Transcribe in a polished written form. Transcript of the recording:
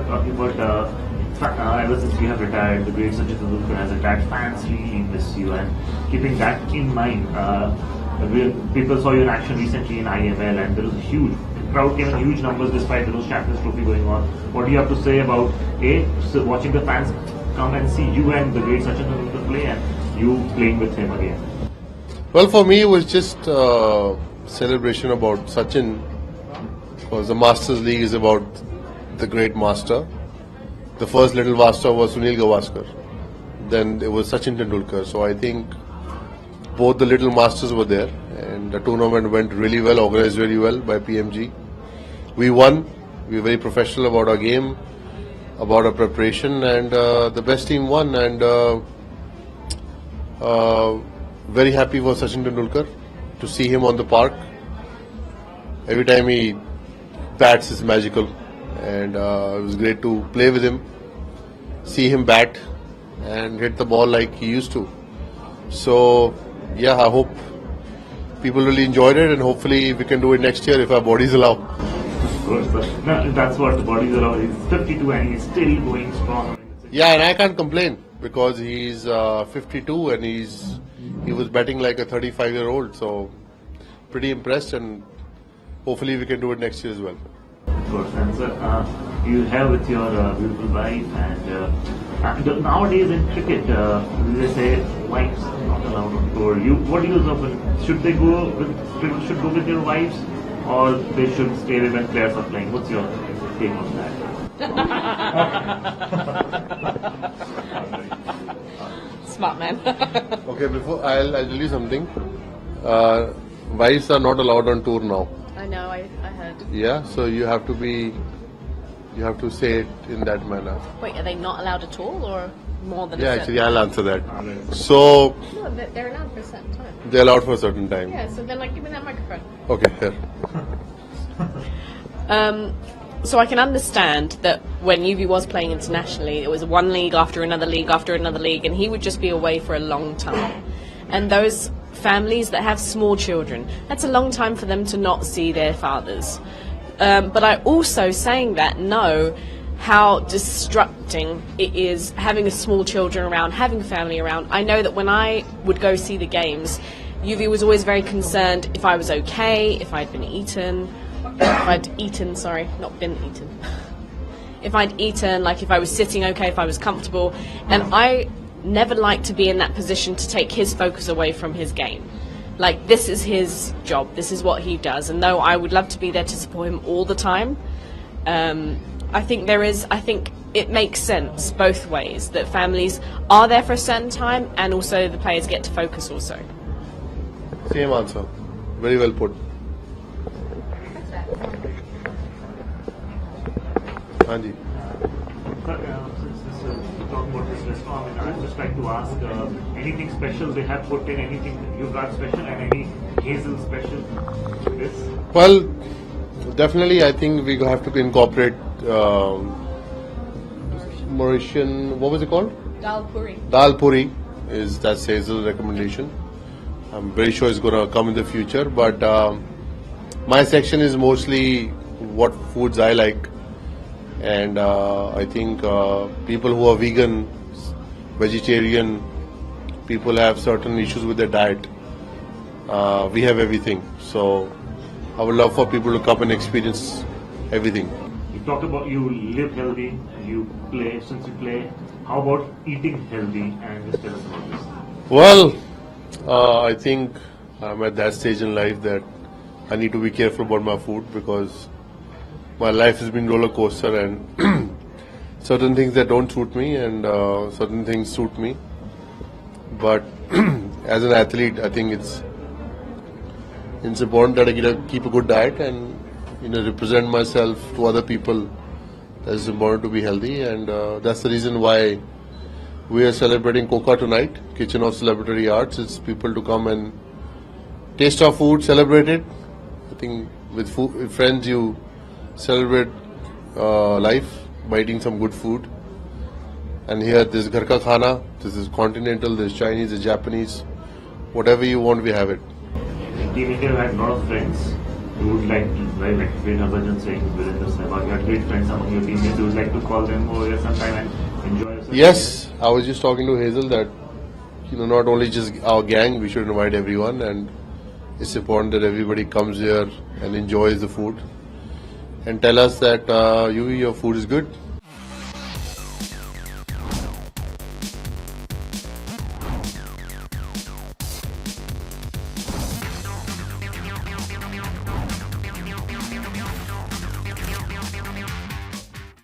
talking about ever since you have retired, the great Sachin Tendulkar has retired. Fans really miss you, and keeping that in mind, people saw you in action recently in IML, and there was a huge crowd came in huge numbers despite there was Champions Trophy going on. What do you have to say about watching the fans come and see you and the great Sachin Tendulkar play, and you playing with him again? Well, for me, it was just celebration about Sachin, because the Masters League is about the great master. The first little master was Sunil Gavaskar. Then it was Sachin Tendulkar. So I think both the little masters were there, and the tournament went really well, organized very well by PMG. We won. We were very professional about our game, about our preparation, and the best team won. And very happy for Sachin Tendulkar to see him on the park. Every time he bats, it's magical, and it was great to play with him, see him bat and hit the ball like he used to. So yeah, I hope people really enjoyed it, and hopefully we can do it next year if our bodies allow. Of course, no, that's what the bodies allow. He's 52 and he's still going strong. Yeah, and I can't complain because he's 52 and he was batting like a 35-year-old. So pretty impressed, and hopefully we can do it next year as well. Of course, and sir, you have with your beautiful wife, and nowadays in cricket, they say wives are not allowed on tour. What do you think? Should they go with people should go with their wives, or they should stay with when players are playing? What's your take on that? Smart man. Okay, before I'll tell you something. Wives are not allowed on tour now. I know, I heard. Yeah, so you have to say it in that manner. Wait, are they not allowed at all, or more than Yeah, a actually, I'll answer that. So No, they're allowed for a certain time. they're allowed for a certain time. Yeah, so then give me that microphone. Okay, here. So I can understand that when UV was playing internationally, it was one league after another league after another league, and he would just be away for a long time. And those families that have small children, that's a long time for them to not see their fathers. But I also, saying that, know how distracting it is having a small children around, having family around. I know that when I would go see the games, UV was always very concerned if I was okay, if I'd been eaten. If I'd eaten, like if I was sitting okay, if I was comfortable. And I never liked to be in that position to take his focus away from his game. Like, this is his job, this is what he does. And though I would love to be there to support him all the time, I think it makes sense both ways, that families are there for a certain time and also the players get to focus also. Same answer. Very well put. Anji. Since we're talking about this restaurant, I'd just like to ask anything special they have put in, anything you got special, and any hazel special to this? Well, definitely I think we have to incorporate Mauritian, what was it called? Dal puri. Dal puri that's Hazel's recommendation. I'm very sure it's going to come in the future, but my section is mostly what foods I like. And I think people who are vegan, vegetarian, people have certain issues with their diet. We have everything. So I would love for people to come and experience everything. You talked about you live healthy, you play, since you play, how about eating healthy, and just tell us about this? Well, I think I'm at that stage in life that I need to be careful about my food, because my life has been roller coaster, and certain things that don't suit me and certain things suit me. But as an athlete, I think it's important that I keep a good diet and represent myself to other people. It's important to be healthy, and that's the reason why we are celebrating Coca tonight, Kitchen of Celebratory Arts. It's people to come and taste our food, celebrate it. I think with friends you celebrate life by eating some good food. And here this Ghar Ka Khana, this is continental, this Chinese, this Japanese, whatever you want, we have it. Team India had a lot of friends. you would like Harbhajan saying, Virendra Sehwag, you had great friends among your teammates, you would like to call them over here sometime and enjoy yourself? Yes, I was just talking to Hazel that, not only just our gang, we should invite everyone, and it's important that everybody comes here and enjoys the food and tell us that your food is good.